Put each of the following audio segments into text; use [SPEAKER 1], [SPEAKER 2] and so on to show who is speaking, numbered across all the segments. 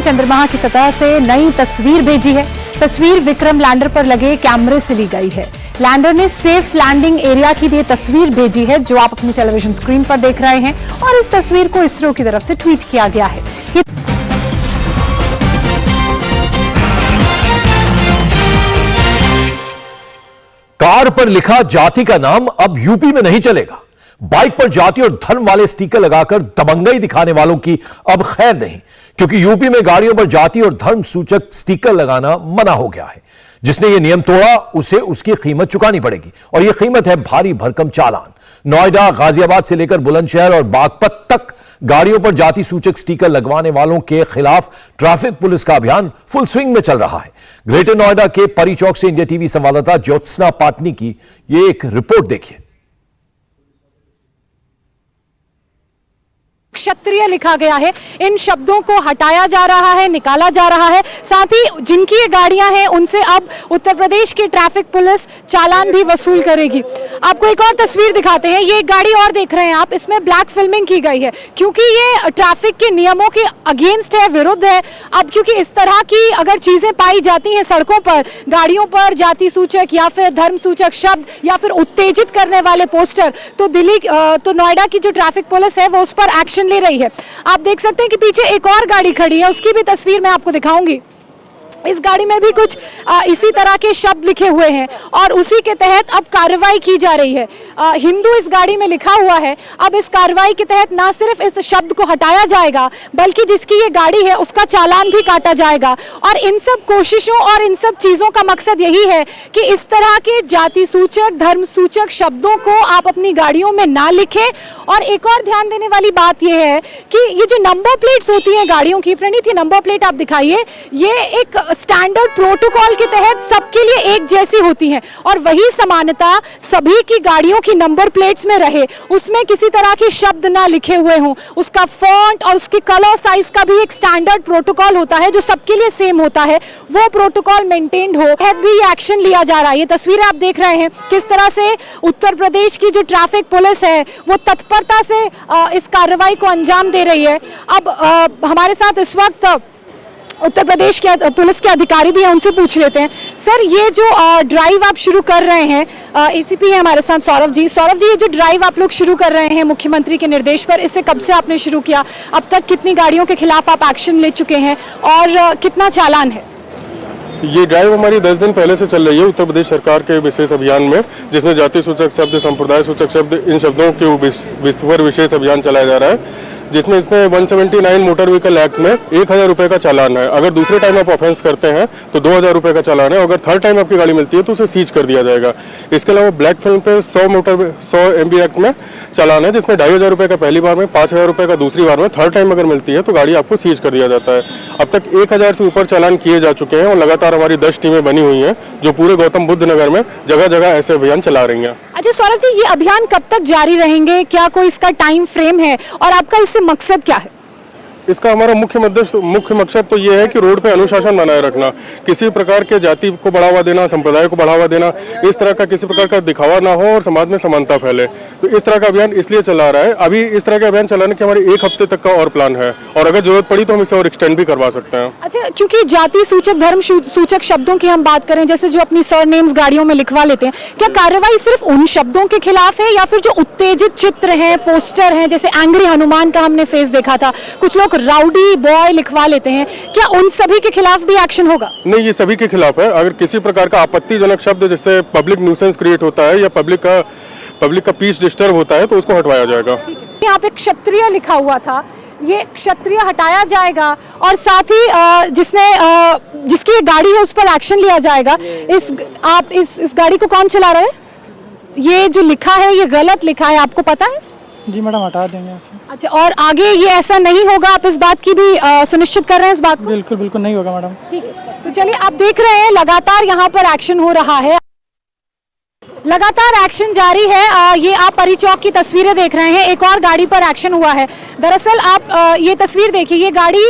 [SPEAKER 1] चंद्रमा की सतह से नई तस्वीर भेजी है। तस्वीर विक्रम लैंडर पर लगे कैमरे से ली गई है। लैंडर ने सेफ लैंडिंग एरिया की ये तस्वीर भेजी है जो आप अपनी टेलीविजन स्क्रीन पर देख रहे हैं, और इस तस्वीर को इसरो की तरफ से ट्वीट किया गया है।
[SPEAKER 2] कार पर लिखा जाति का नाम अब यूपी में नहीं चलेगा। बाइक पर जाति और धर्म वाले स्टिकर लगाकर दबंगई दिखाने वालों की अब खैर नहीं, क्योंकि यूपी में गाड़ियों पर जाति और धर्म सूचक स्टिकर लगाना मना हो गया है। जिसने ये नियम तोड़ा उसे उसकी कीमत चुकानी पड़ेगी, और यह कीमत है भारी भरकम चालान। नोएडा, गाजियाबाद से लेकर बुलंदशहर और बागपत तक गाड़ियों पर जाति सूचक स्टिकर लगवाने वालों के खिलाफ ट्रैफिक पुलिस का अभियान फुल स्विंग में चल रहा है। ग्रेटर नोएडा के परी चौक से इंडिया टीवी संवाददाता ज्योत्सना पाटनी की ये एक रिपोर्ट देखिए।
[SPEAKER 3] क्षत्रिय लिखा गया है, इन शब्दों को हटाया जा रहा है, निकाला जा रहा है। साथ ही जिनकी ये गाड़ियां हैं उनसे अब उत्तर प्रदेश की ट्रैफिक पुलिस चालान भी वसूल करेगी। आपको एक और तस्वीर दिखाते हैं। ये एक गाड़ी और देख रहे हैं आप, इसमें ब्लैक फिल्मिंग की गई है क्योंकि ये ट्रैफिक के नियमों के अगेंस्ट है, विरुद्ध है। अब क्योंकि इस तरह की अगर चीजें पाई जाती हैं सड़कों पर, गाड़ियों पर जाति सूचक या फिर धर्म सूचक शब्द या फिर उत्तेजित करने वाले पोस्टर, तो नोएडा की जो ट्रैफिक पुलिस है वो उस पर एक्शन ले रही है। आप देख सकते हैं कि पीछे एक और गाड़ी खड़ी है, उसकी भी तस्वीर मैं आपको दिखाऊंगी। इस गाड़ी में भी कुछ इसी तरह के शब्द लिखे हुए हैं और उसी के तहत अब कार्रवाई की जा रही है। हिंदू इस गाड़ी में लिखा हुआ है। अब इस कार्रवाई के तहत ना सिर्फ इस शब्द को हटाया जाएगा बल्कि जिसकी ये गाड़ी है उसका चालान भी काटा जाएगा। और इन सब कोशिशों और इन सब चीजों का मकसद यही है कि इस तरह के जाति सूचक, धर्म सूचक शब्दों को आप अपनी गाड़ियों में ना लिखें। और एक और ध्यान देने वाली बात यह है कि ये जो नंबर प्लेट्स होती हैं गाड़ियों की, प्रणीत ये नंबर प्लेट आप दिखाइए, ये एक स्टैंडर्ड प्रोटोकॉल के तहत सबके लिए एक जैसी होती हैं और वही समानता सभी की गाड़ियों की नंबर प्लेट्स में रहे। उसमें किसी तरह के शब्द ना लिखे हुए हों, उसका फॉन्ट और उसकी कलर साइज का भी एक स्टैंडर्ड प्रोटोकॉल होता है जो सबके लिए सेम होता है, वो प्रोटोकॉल मेंटेन्ड हो, भी एक्शन लिया जा रहा है। ये तस्वीरें आप देख रहे हैं किस तरह से उत्तर प्रदेश की जो ट्रैफिक पुलिस है वो तत्परता से इस कार्रवाई को अंजाम दे रही है। अब हमारे साथ इस वक्त उत्तर प्रदेश के पुलिस के अधिकारी भी हैं, उनसे पूछ लेते हैं। सर, ये जो ड्राइव आप शुरू कर रहे हैं, एसीपी है हमारे साथ सौरभ जी, ये जो ड्राइव आप लोग शुरू कर रहे हैं मुख्यमंत्री के निर्देश पर, इससे कब से आपने शुरू किया? अब तक कितनी गाड़ियों के खिलाफ आप एक्शन ले चुके हैं और कितना चालान है?
[SPEAKER 4] ये ड्राइव हमारी 10 दिन पहले से चल रही है उत्तर प्रदेश सरकार के विशेष अभियान में, जिसमें जाति सूचक शब्द, संप्रदाय सूचक शब्द, इन शब्दों के विशेष अभियान चलाया जा रहा है, जिसमें इसमें 179 मोटर व्हीकल एक्ट में 1000 रुपए का चालान है। अगर दूसरे टाइम आप ऑफेंस करते हैं तो 2000 रुपए का चालान है। अगर थर्ड टाइम आपकी गाड़ी मिलती है तो उसे सीज कर दिया जाएगा। इसके अलावा ब्लैक फिल्म पे 100 MB एक्ट में चालान है, जिसमें 2500 रुपए का पहली बार में, 5000 रुपए का दूसरी बार में, थर्ड टाइम अगर मिलती है तो गाड़ी आपको सीज कर दिया जाता है। अब तक 1000 से ऊपर चालान किए जा चुके हैं और लगातार हमारी 10 टीमें बनी हुई हैं जो पूरे गौतम बुद्ध नगर में जगह जगह ऐसे अभियान चला रही हैं।
[SPEAKER 3] अच्छा सौरभ जी, ये अभियान कब तक जारी रहेंगे? क्या कोई इसका टाइम फ्रेम है और आपका इससे मकसद क्या है?
[SPEAKER 4] इसका हमारा मुख्य मकसद तो ये है कि रोड पे अनुशासन बनाए रखना, किसी प्रकार के जाति को बढ़ावा देना, संप्रदाय को बढ़ावा देना, इस तरह का किसी प्रकार का दिखावा ना हो और समाज में समानता फैले। तो इस तरह का अभियान इसलिए चला रहा है। अभी इस तरह के अभियान चलाने के हमारे 1 हफ्ते तक का और प्लान है और अगर जरूरत पड़ी तो हम इसे और एक्सटेंड भी करवा सकते हैं।
[SPEAKER 3] अच्छा, क्योंकि जाति सूचक, धर्म सूचक शब्दों की हम बात करें, जैसे जो अपनी सरनेम्स गाड़ियों में लिखवा लेते हैं, क्या कार्रवाई सिर्फ उन शब्दों के खिलाफ है या फिर जो उत्तेजित चित्र हैं, पोस्टर हैं, जैसे एंग्री हनुमान का हमने फेस देखा था, कुछ लोग राउडी बॉय लिखवा लेते हैं, क्या उन सभी के खिलाफ भी एक्शन होगा?
[SPEAKER 4] नहीं, ये सभी के खिलाफ है। अगर किसी प्रकार का आपत्तिजनक शब्द जिससे पब्लिक न्यूसेंस क्रिएट होता है या पब्लिक का पीस डिस्टर्ब होता है तो उसको हटवाया जाएगा। यहाँ पे
[SPEAKER 3] क्षत्रिय लिखा हुआ था, ये क्षत्रिय हटाया जाएगा और साथ ही जिसकी गाड़ी है उस पर एक्शन लिया जाएगा। इस गाड़ी को कौन चला रहा है? ये जो लिखा है ये गलत लिखा है, आपको पता है?
[SPEAKER 5] जी मैडम, हटा देंगे ऐसे।
[SPEAKER 3] अच्छा, और आगे ये ऐसा नहीं होगा, आप इस बात की भी सुनिश्चित कर रहे हैं इस बात को?
[SPEAKER 5] बिल्कुल बिल्कुल नहीं होगा मैडम।
[SPEAKER 3] ठीक है, तो चलिए आप देख रहे हैं लगातार यहाँ पर एक्शन हो रहा है, लगातार एक्शन जारी है। ये आप परी चौक की तस्वीरें देख रहे हैं, एक और गाड़ी पर एक्शन हुआ है। दरअसल आप ये तस्वीर देखिए, ये गाड़ी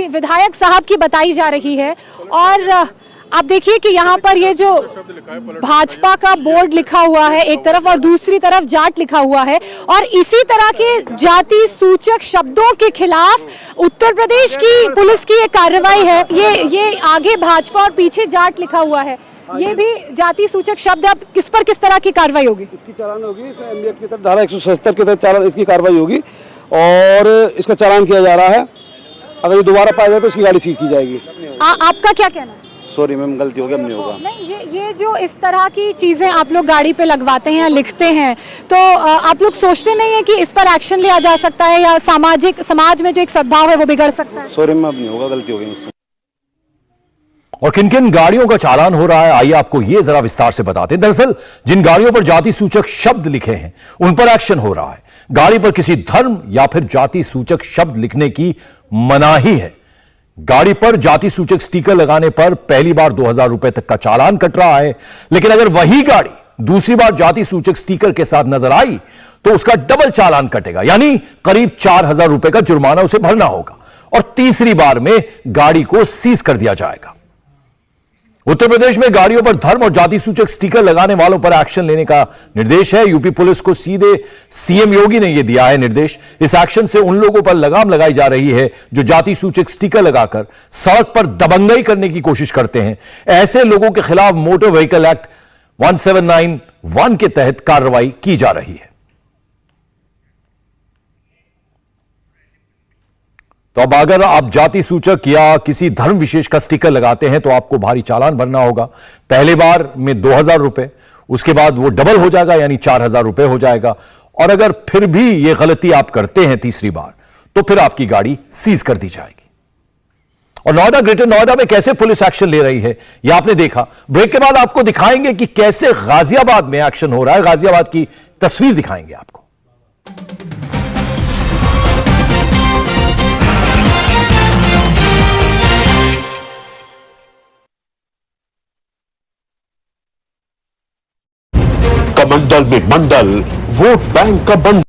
[SPEAKER 3] विधायक साहब की बताई जा रही है और आप देखिए कि यहाँ पर ये जो भाजपा का बोर्ड लिखा हुआ है एक तरफ और दूसरी तरफ जाट लिखा हुआ है, और इसी तरह के जाति सूचक शब्दों के खिलाफ उत्तर प्रदेश की पुलिस की एक कार्रवाई है। ये आगे भाजपा और पीछे जाट लिखा हुआ है, ये भी जाति सूचक शब्द है। अब किस पर किस तरह की कार्रवाई होगी?
[SPEAKER 6] इसकी चालान होगी, इसमें एमडीएक्स की तहत धारा 177 के तहत चालान इसकी कार्रवाई होगी और इसका चालान किया जा रहा है। अगर ये दोबारा पाया जाए तो इसकी गाड़ी सीज की जाएगी।
[SPEAKER 3] आपका क्या कहना है?
[SPEAKER 6] सॉरी मैम, गलती हो गया, अब नहीं होगा।
[SPEAKER 3] नहीं, ये जो इस तरह की चीजें आप लोग गाड़ी पे लगवाते हैं या लिखते हैं, तो आप लोग सोचते नहीं है कि इस पर एक्शन लिया जा सकता है या समाज में जो एक सद्भाव है वो बिगड़ सकता है?
[SPEAKER 6] सॉरी मैम, अब नहीं होगा, गलती हो गई मुझसे।
[SPEAKER 2] और किन किन गाड़ियों का चालान हो रहा है, आइए आपको यह जरा विस्तार से बताते हैं। दरअसल जिन गाड़ियों पर जाति सूचक शब्द लिखे हैं उन पर एक्शन हो रहा है। गाड़ी पर किसी धर्म या फिर जाति सूचक शब्द लिखने की मनाही है। गाड़ी पर जाति सूचक स्टिकर लगाने पर पहली बार 2000 रुपए तक का चालान कट रहा है, लेकिन अगर वही गाड़ी दूसरी बार जाति सूचक स्टिकर के साथ नजर आई तो उसका डबल चालान कटेगा, यानी करीब 4000 रुपए का जुर्माना उसे भरना होगा और तीसरी बार में गाड़ी को सीज कर दिया जाएगा। उत्तर प्रदेश में गाड़ियों पर धर्म और जाति सूचक स्टिकर लगाने वालों पर एक्शन लेने का निर्देश है। यूपी पुलिस को सीधे सीएम योगी ने यह दिया है निर्देश। इस एक्शन से उन लोगों पर लगाम लगाई जा रही है जो जाति सूचक स्टिकर लगाकर सड़क पर दबंगई करने की कोशिश करते हैं। ऐसे लोगों के खिलाफ मोटर व्हीकल एक्ट 1791 के तहत कार्रवाई की जा रही है। तो अब अगर आप जाति सूचक या किसी धर्म विशेष का स्टिकर लगाते हैं तो आपको भारी चालान भरना होगा। पहले बार में 2000 रुपए, उसके बाद वो डबल हो जाएगा यानी 4000 रुपए हो जाएगा। और अगर फिर भी ये गलती आप करते हैं तीसरी बार तो फिर आपकी गाड़ी सीज कर दी जाएगी। और नोएडा, ग्रेटर नोएडा में कैसे पुलिस एक्शन ले रही है यह आपने देखा। ब्रेक के बाद आपको दिखाएंगे कि कैसे गाजियाबाद में एक्शन हो रहा है। गाजियाबाद की तस्वीर दिखाएंगे आपको।
[SPEAKER 7] कमंडल में मंडल, वोट बैंक का बंडल।